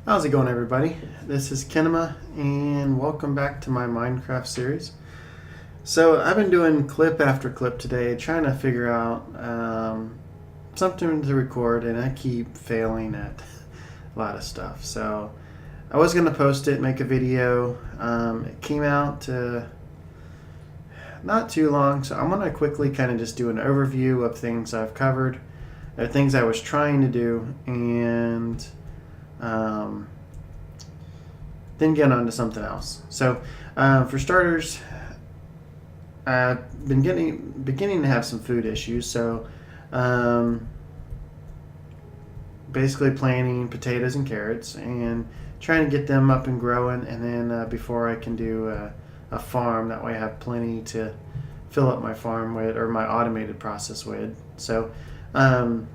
How's it going, everybody? This is Kinema, and welcome back to my Minecraft series. So, I've been doing clip after clip today, trying to figure out something to record, and I keep failing at a lot of stuff. So, I was going to post it, make a video. It came out not too long, so I'm going to quickly kind of just do an overview of things I've covered, or things I was trying to do, and um, then get on to something else. So, for starters, I've been beginning to have some food issues. So, um, basically planting potatoes and carrots and trying to get them up and growing. And then before I can do a farm, that way I have plenty to fill up my farm with, or my automated process with. So, um,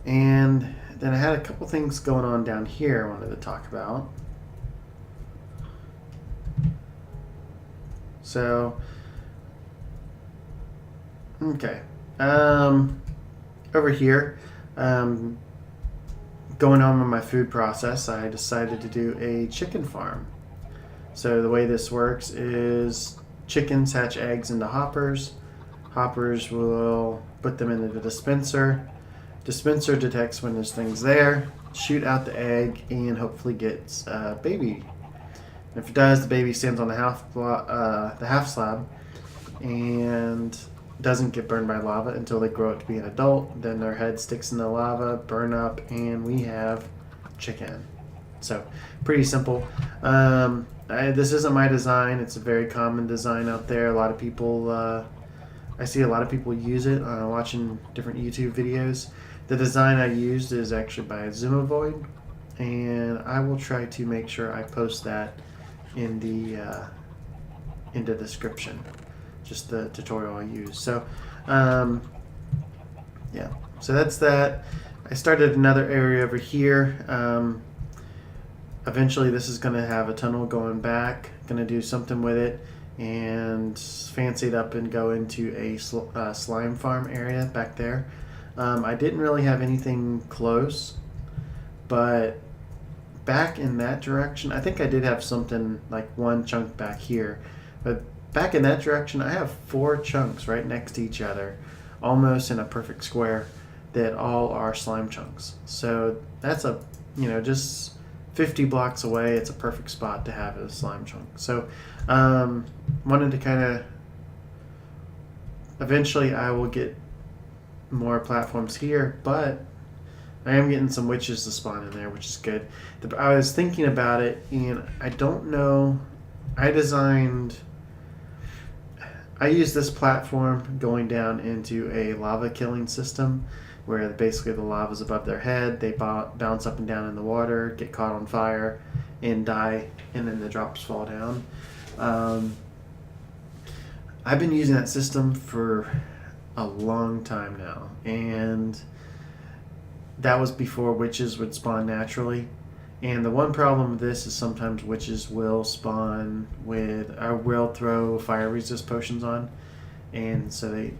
and then I had a couple things going on down here I wanted to talk about. So, okay. Over here, um, going on with my food process, I decided to do a chicken farm. So, the way this works is chickens hatch eggs into hoppers. Hoppers will put them into the dispenser. Dispenser detects when there's things there, shoot out the egg, and hopefully gets a baby. If it does, the baby stands on the half slab and doesn't get burned by lava until they grow up to be an adult. Then their head sticks in the lava, burn up, and we have chicken. So, pretty simple. This isn't my design. It's a very common design out there. A lot of people, I see a lot of people use it watching different YouTube videos. The design I used is actually by Zumavoid, and I will try to make sure I post that in the description, just the tutorial I use. So, yeah. So that's that. I started another area over here. Eventually, this is going to have a tunnel going back. Going to do something with it and fancy it up and go into a slime farm area back there. I didn't really have anything close, but back in that direction, I think I did have something like one chunk back here, but back in that direction, I have 4 chunks right next to each other, almost in a perfect square, that all are slime chunks. So that's just 50 blocks away. It's a perfect spot to have a slime chunk. So wanted to kind of, eventually I will get more platforms here, but I am getting some witches to spawn in there, which is good. I was thinking about it, and I don't know. I used this platform going down into a lava killing system where basically the lava's above their head. They bounce up and down in the water, get caught on fire, and die, and then the drops fall down. I've been using that system for a long time now, and that was before witches would spawn naturally. And the one problem with this is sometimes witches will spawn with, or will throw fire resist potions on, and so I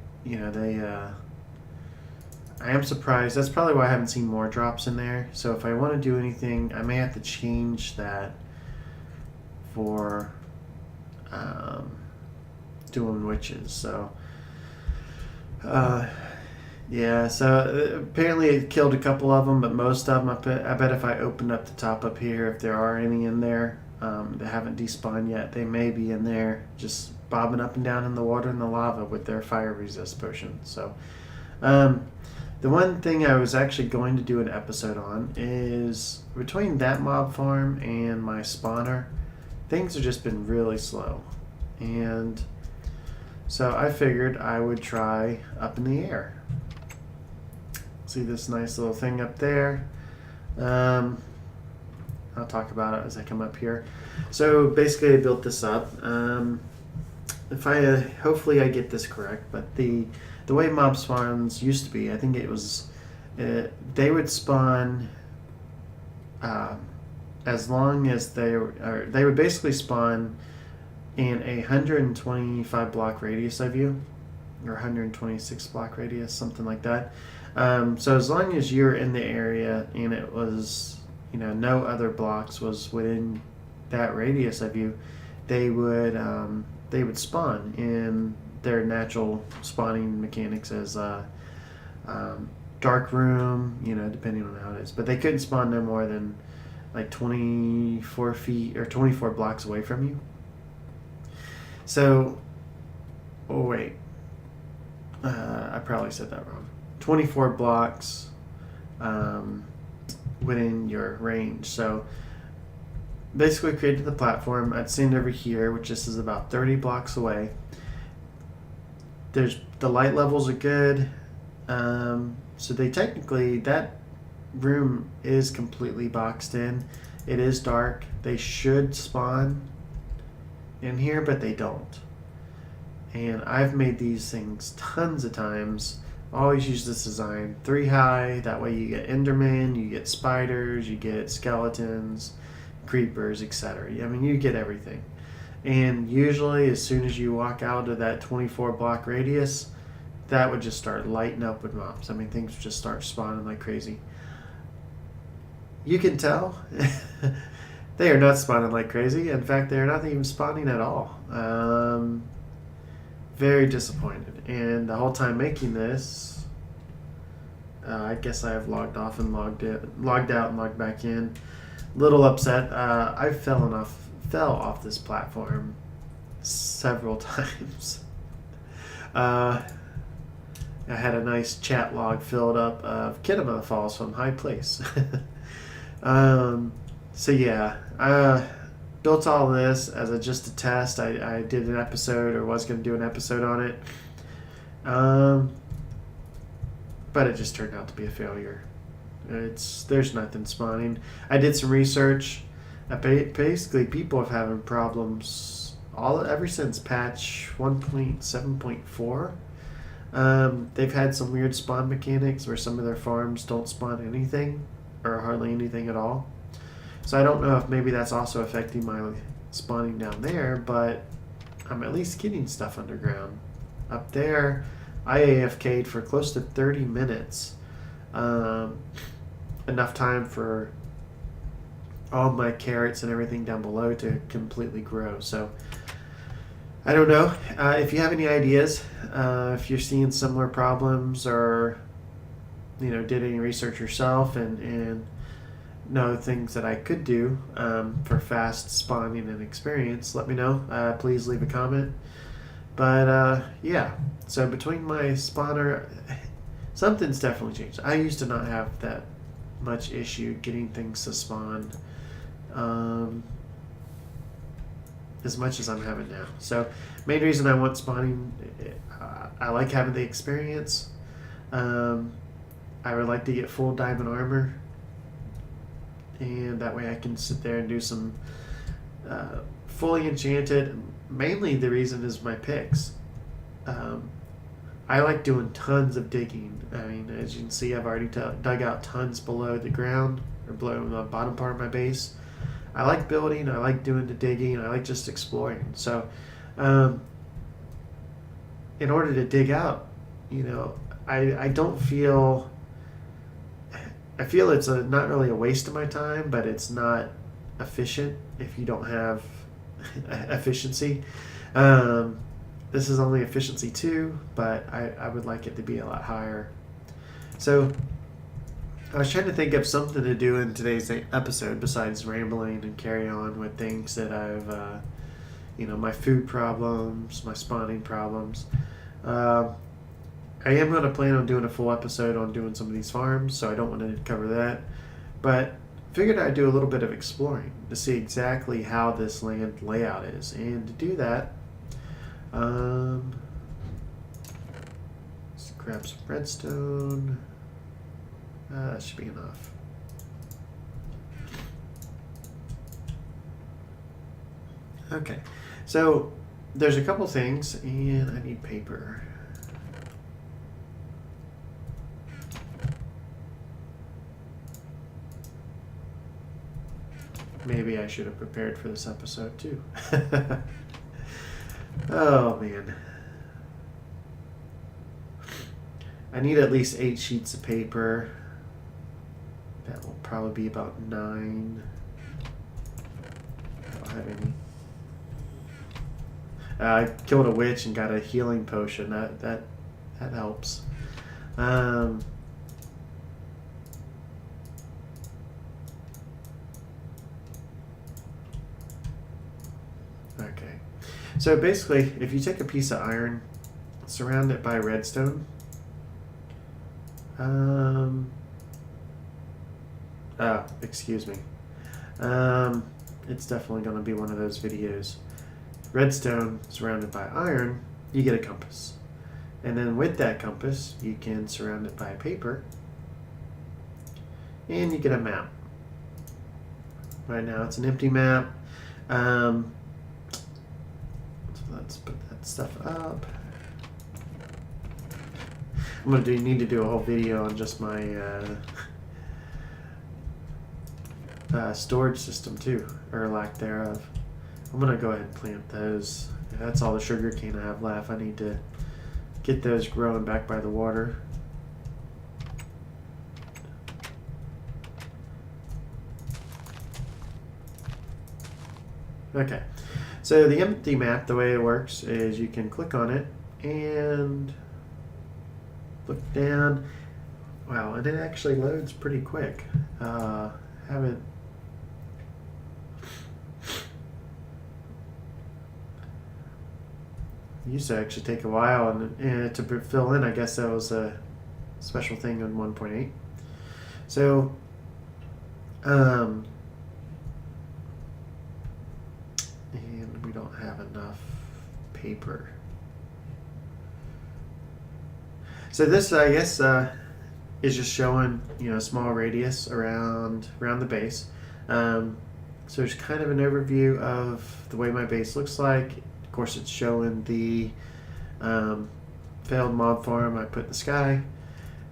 am surprised. That's probably why I haven't seen more drops in there. So if I want to do anything, I may have to change that for doing witches. So yeah, so apparently it killed a couple of them, but most of them, I bet if I opened up the top up here, if there are any in there that haven't despawned yet, they may be in there just bobbing up and down in the water and the lava with their fire resist potion. So the one thing I was actually going to do an episode on is between that mob farm and my spawner, things have just been really slow. And so I figured I would try up in the air. See this nice little thing up there? I'll talk about it as I come up here. So basically I built this up. Hopefully I get this correct, but the way mob spawns used to be, I think it was, they would spawn as long as they would basically spawn in a 125 block radius of you, or 126 block radius, something like that. So as long as you're in the area and it was no other blocks was within that radius of you, they would spawn in their natural spawning mechanics as dark room, depending on how it is. But they couldn't spawn no more than like 24 feet or 24 blocks away from you. So, oh wait, I probably said that wrong. 24 blocks within your range. So basically created the platform. I'd stand over here, which this is about 30 blocks away. The light levels are good. So they technically, that room is completely boxed in. It is dark. They should spawn in here, but they don't. And I've made these things tons of times. Always use this design 3 high. That way you get Enderman, you get spiders, you get skeletons, creepers, etc. I mean, you get everything. And usually as soon as you walk out of that 24 block radius, that would just start lighting up with mobs. I mean, things would just start spawning like crazy. You can tell they are not spawning like crazy. In fact, they're not even spawning at all. Very disappointed. And the whole time making this, I guess I have logged off and logged out and logged back in. Little upset. I fell off this platform several times. I had a nice chat log filled up of Kinema falls from high place. So yeah, built all this as just a test. I did an episode, or was going to do an episode on it. But it just turned out to be a failure. There's nothing spawning. I did some research. Basically, people have having problems ever since patch 1.7.4. They've had some weird spawn mechanics where some of their farms don't spawn anything or hardly anything at all. So I don't know if maybe that's also affecting my spawning down there, but I'm at least getting stuff underground. Up there, I AFK'd for close to 30 minutes. Enough time for all my carrots and everything down below to completely grow. So I don't know. If you have any ideas, if you're seeing similar problems, or did any research yourself and know things that I could do for fast spawning and experience, let me know. Please leave a comment. But yeah, so between my spawner, something's definitely changed. I used to not have that much issue getting things to spawn as much as I'm having now. So main reason I want spawning, I like having the experience. I would like to get full diamond armor, and that way I can sit there and do some fully enchanted. Mainly the reason is my picks. I like doing tons of digging. I mean, as you can see, I've already dug out tons below the ground, or below the bottom part of my base. I like building, I like doing the digging, I like just exploring. So in order to dig out, I don't feel, I feel it's not really a waste of my time, but it's not efficient if you don't have efficiency. This is only efficiency 2, but I would like it to be a lot higher. So I was trying to think of something to do in today's episode besides rambling and carry on with things that I've, my food problems, my spawning problems. I am going to plan on doing a full episode on doing some of these farms, so I don't want to cover that. But figured I'd do a little bit of exploring to see exactly how this land layout is. And to do that, let's grab some redstone. That should be enough. Okay, so there's a couple things, and I need paper. Maybe I should have prepared for this episode too. Oh man. I need at least 8 sheets of paper. That will probably be about 9. I don't have any. I killed a witch and got a healing potion. That helps. Okay. So basically, if you take a piece of iron, surround it by redstone. Excuse me. It's definitely going to be one of those videos. Redstone surrounded by iron, you get a compass. And then with that compass, you can surround it by paper, and you get a map. Right now it's an empty map. So let's put that stuff up. I'm going to need to do a whole video on just my storage system too, or lack thereof. I'm going to go ahead and plant those. That's all the sugar cane I have left. I need to get those growing back by the water. Okay, so the empty map, the way it works is you can click on it and look down. Wow, and it actually loads pretty quick. Haven't. It used to actually take a while and to fill in. I guess that was a special thing on 1.8. So, and we don't have enough paper. So this, I guess, is just showing, a small radius around the base. So there's kind of an overview of the way my base looks like. Of course, it's showing the failed mob farm I put in the sky,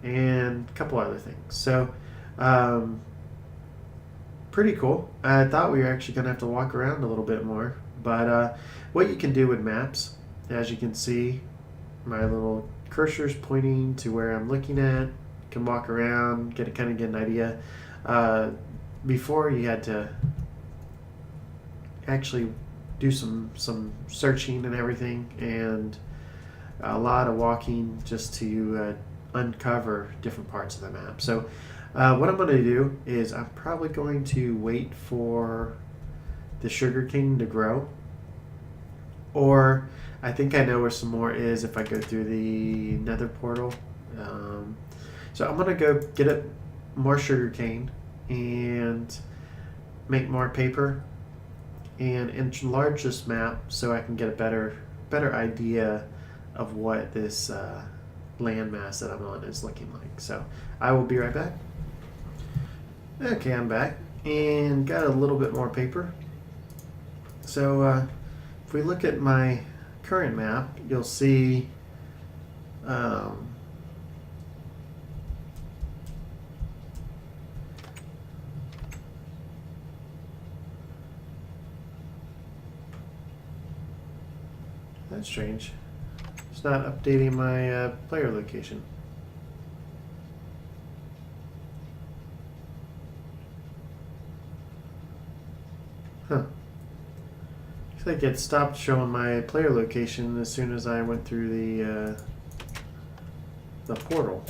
and a couple other things. So, pretty cool. I thought we were actually going to have to walk around a little bit more, but what you can do with maps, as you can see, my little cursor's pointing to where I'm looking at. Can walk around, get an idea. Before you had to actually do some searching and everything, and a lot of walking just to uncover different parts of the map. So what I'm going to do is I'm probably going to wait for the sugarcane to grow, or I think I know where some more is if I go through the nether portal. So I'm going to go get more sugarcane and make more paper and enlarge this map so I can get a better idea of what this landmass that I'm on is looking like. So I will be right back. Okay, I'm back and got a little bit more paper. So if we look at my current map, you'll see that's strange. It's not updating my player location. Huh. Looks like it stopped showing my player location as soon as I went through the portal.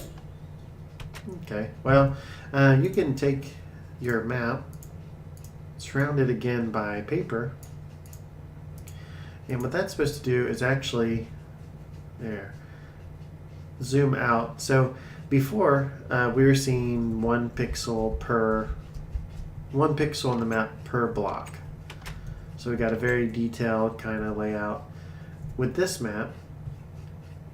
Okay, well, you can take your map, surround it again by paper, and what that's supposed to do is actually zoom out. So before we were seeing 1 pixel on the map per block. So we got a very detailed kind of layout. With this map,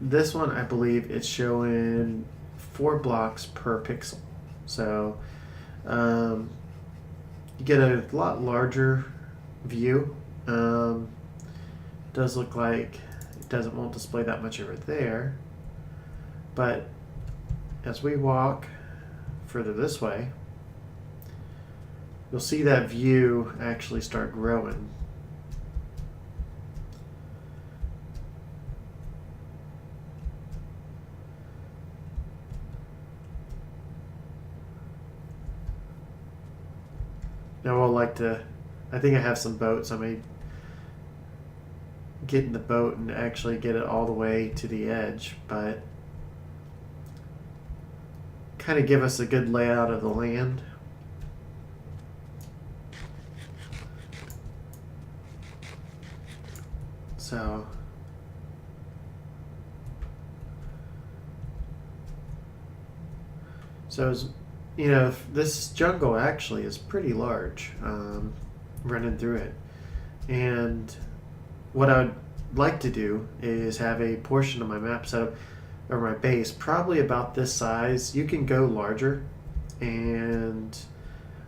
this one I believe it's showing 4 blocks per pixel. So you get a lot larger view. Does look like it won't display that much over there, but as we walk further this way, you'll see that view actually start growing. Now I'll like to, I think I have some boats. I may get in the boat and actually get it all the way to the edge, but kind of give us a good layout of the land. So as you know, this jungle actually is pretty large, running through it. And what I would like to do is have a portion of my map set up, or my base, probably about this size. You can go larger, and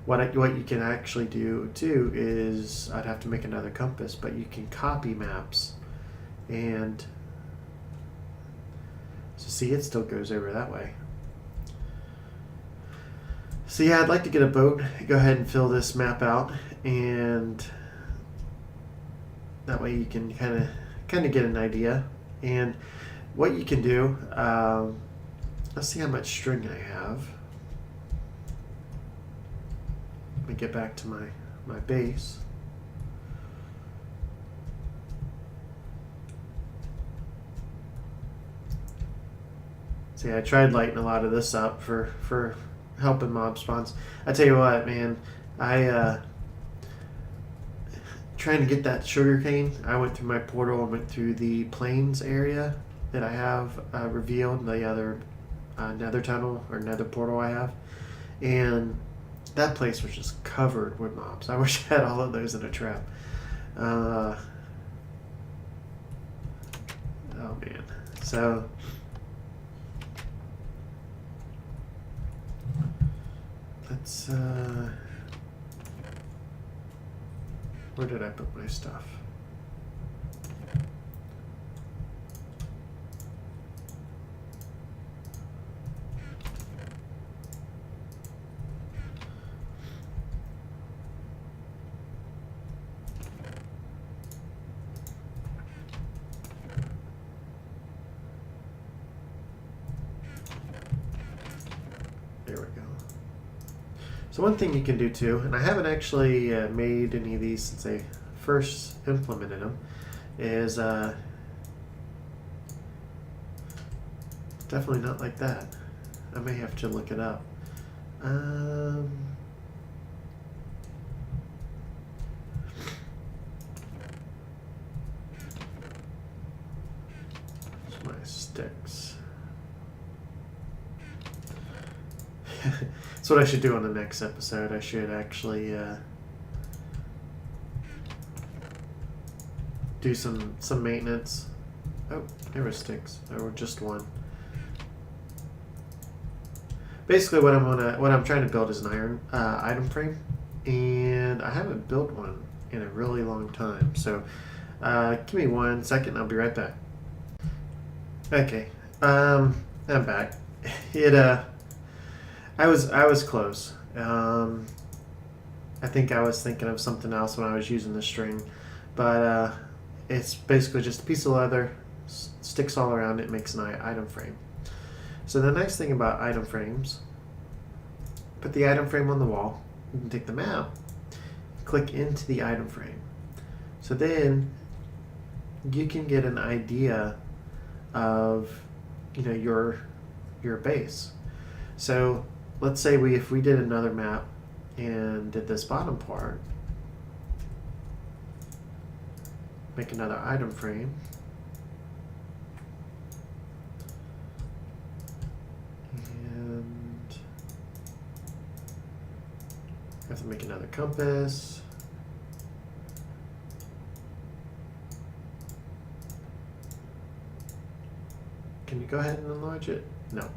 what you can actually do too is I'd have to make another compass, but you can copy maps, and so see, it still goes over that way. So yeah, I'd like to get a boat, go ahead and fill this map out, and that way you can kind of get an idea. And what you can do, let's see how much string I have. Let me get back to my base. See, I tried lighting a lot of this up for helping mob spawns. I tell you what, man, I trying to get that sugar cane. I went through my portal and went through the plains area that I have revealed, the other nether tunnel or nether portal I have, and that place was just covered with mobs. I wish I had all of those in a trap. Oh man. So let's where did I put my stuff? There we go. So one thing you can do too, and I haven't actually made any of these since I first implemented them, is definitely not like that. I may have to look it up. It's my sticks. That's what I should do on the next episode. I should actually do some maintenance. Oh, there were sticks. There were just one. Basically, what I'm trying to build is an iron item frame, and I haven't built one in a really long time. So, give me 1 second. I'll be right back. Okay, I'm back. I was close. I think I was thinking of something else when I was using the string, but it's basically just a piece of leather, sticks all around it, makes an item frame. So the nice thing about item frames, put the item frame on the wall, you can take the map, click into the item frame. So then you can get an idea of, you know, your base. So let's say if we did another map and did this bottom part, make another item frame, and have to make another compass. Can you go ahead and enlarge it? No.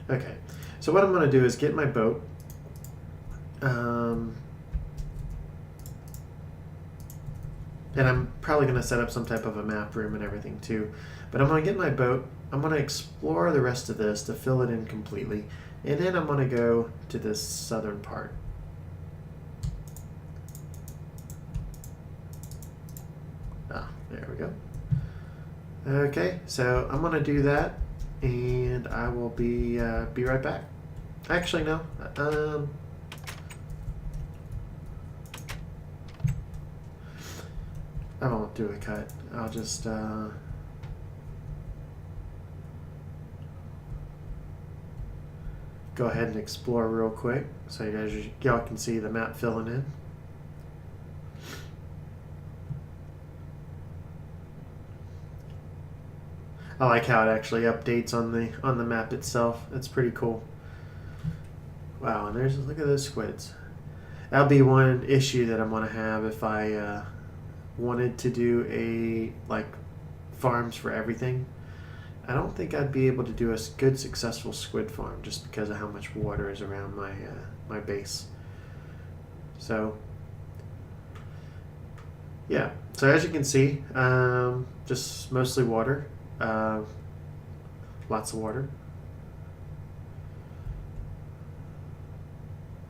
Okay, so what I'm going to do is get my boat. And I'm probably going to set up some type of a map room and everything too. But I'm going to get my boat. I'm going to explore the rest of this to fill it in completely. And then I'm going to go to this southern part. Ah, there we go. Okay, so I'm going to do that. and I will be right back. Actually, no. I won't do a cut. I'll just go ahead and explore real quick so y'all can see the map filling in. I like how it actually updates on the map itself. It's pretty cool. Wow, and look at those squids. That'll be one issue that I'm gonna have if I wanted to do farms for everything. I don't think I'd be able to do a good successful squid farm just because of how much water is around my base. So yeah, so as you can see, just mostly water. Lots of water.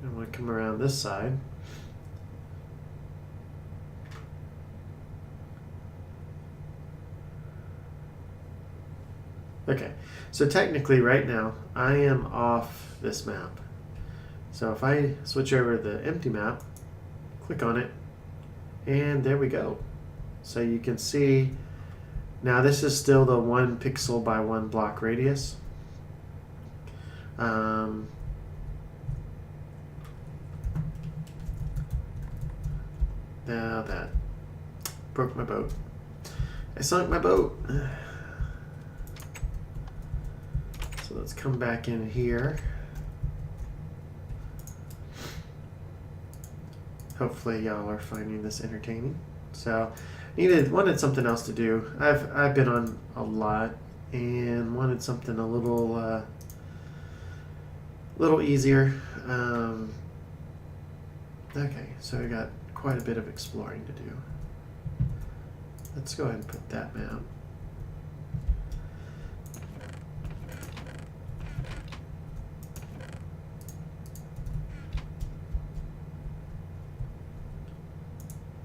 I'm going to come around this side. Okay, so technically right now I am off this map. So if I switch over to the empty map, click on it, and there we go. So you can see now this is still the 1 pixel by 1 block radius. Now that broke my boat. I sunk my boat. So let's come back in here. Hopefully y'all are finding this entertaining. So wanted something else to do. I've been on a lot and wanted something a little easier. Okay, so I got quite a bit of exploring to do. Let's go ahead and put that map.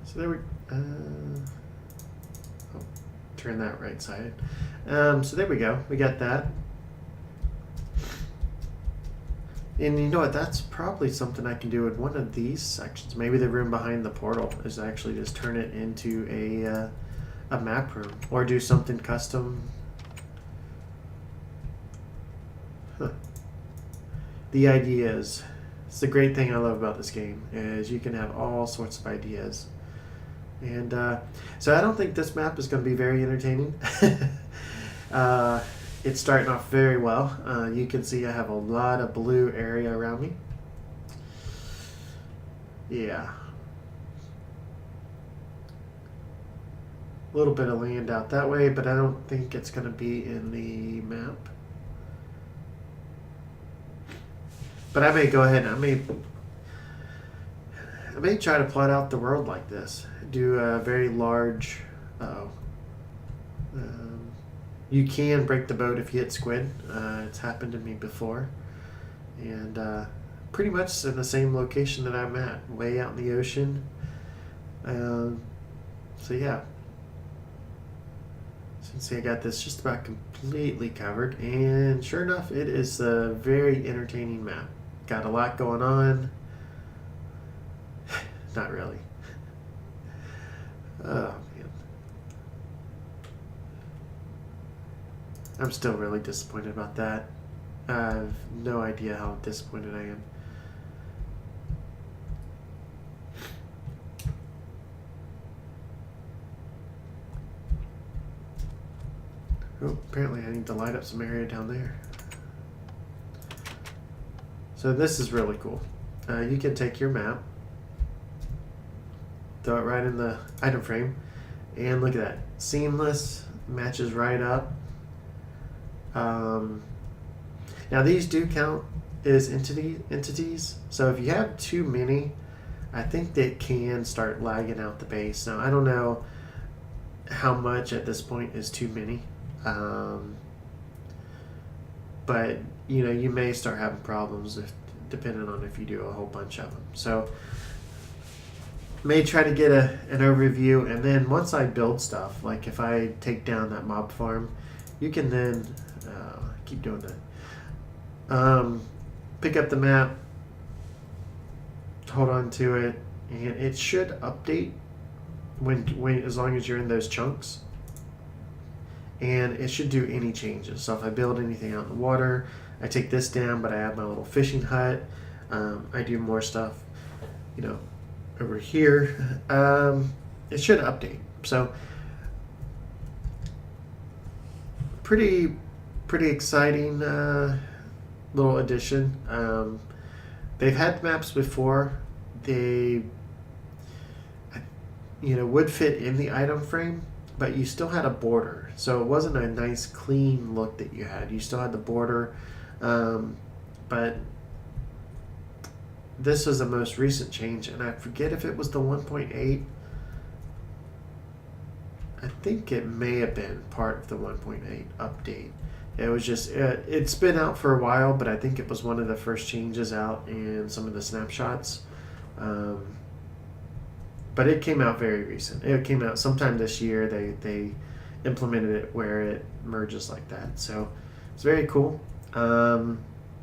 So there we turn that right sided. So there we go. We got that. And you know what? That's probably something I can do with one of these sections. Maybe the room behind the portal is actually just turn it into a map room or do something custom. Huh. The ideas. It's the great thing I love about this game is you can have all sorts of ideas. And so I don't think this map is going to be very entertaining. It's starting off very well. You can see I have a lot of blue area around me. Yeah. A little bit of land out that way, but I don't think it's going to be in the map. But I may go ahead and I may try to plot out the world like this. Do a very large... you can break the boat if you hit squid. It's happened to me before. And pretty much in the same location that I'm at, way out in the ocean. So yeah. So you can see I got this just about completely covered. And sure enough, it is a very entertaining map. Got a lot going on. Not really. Oh, man. I'm still really disappointed about that. I have no idea how disappointed I am. Oh, apparently I need to light up some area down there. So this is really cool. You can take your map, throw it right in the item frame, and look at that. Seamless, matches right up. Now these do count as entities, so if you have too many, I think they can start lagging out the base. Now I don't know how much at this point is too many, but you know, you may start having problems depending on if you do a whole bunch of them. So may try to get an overview, and then once I build stuff, like if I take down that mob farm, you can then keep doing that. Pick up the map, hold on to it, and it should update when as long as you're in those chunks. And it should do any changes. So if I build anything out in the water, I take this down, but I add my little fishing hut. I do more stuff, over here. It should update. So pretty exciting little addition. They've had maps before. They would fit in the item frame, but you still had a border, so it wasn't a nice clean look that you had. You still had the border, but this was the most recent change, and I forget if it was the 1.8. I think it may have been part of the 1.8 update. It was just, it's been out for a while, but I think it was one of the first changes out in some of the snapshots. But it came out very recent. It came out sometime this year. They implemented it where it merges like that. So it's very cool. I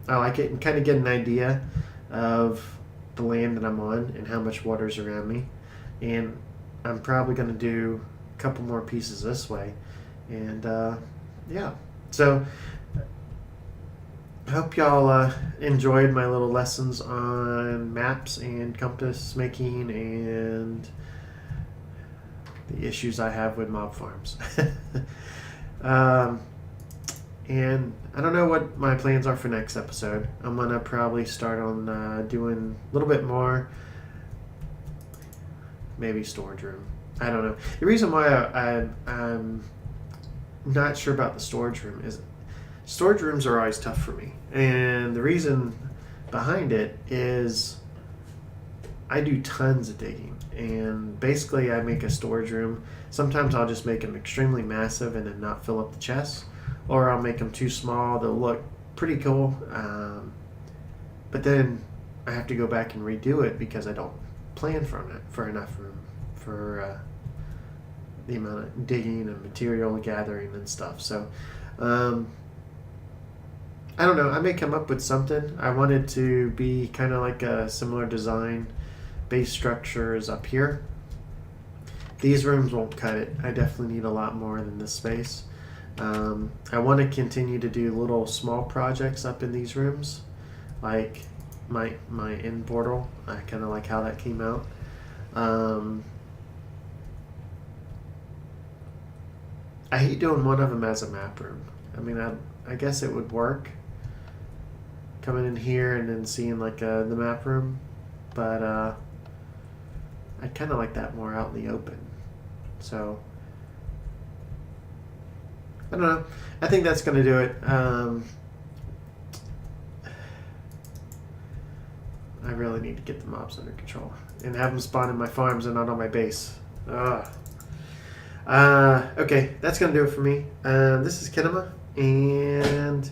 like it, and kind of get an idea of the land that I'm on and how much water's around me. And I'm probably going to do a couple more pieces this way. And yeah. So I hope y'all enjoyed my little lessons on maps and compass making and the issues I have with mob farms. And I don't know what my plans are for next episode. I'm going to probably start on doing a little bit more, maybe storage room. I don't know. The reason why I'm not sure about the storage room is storage rooms are always tough for me. And the reason behind it is I do tons of digging. And basically I make a storage room. Sometimes I'll just make them extremely massive and then not fill up the chests. Or I'll make them too small. They'll look pretty cool. But then I have to go back and redo it because I don't plan for enough room for the amount of digging and material gathering and stuff. So I don't know. I may come up with something. I want it to be kind of like a similar design. Base structure is up here. These rooms won't cut it. I definitely need a lot more than this space. I want to continue to do little small projects up in these rooms, like my end portal. I kind of like how that came out. I hate doing one of them as a map room. I mean, I guess it would work coming in here and then seeing like the map room, but I'd kind of like that more out in the open. So I don't know. I think that's going to do it. I really need to get the mobs under control and have them spawn in my farms and not on my base. Okay, that's going to do it for me. This is Kinema, and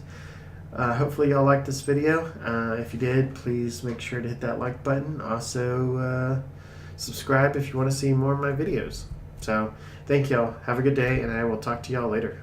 hopefully y'all liked this video. If you did, please make sure to hit that like button. Also, subscribe if you want to see more of my videos. So, thank y'all. Have a good day, and I will talk to y'all later.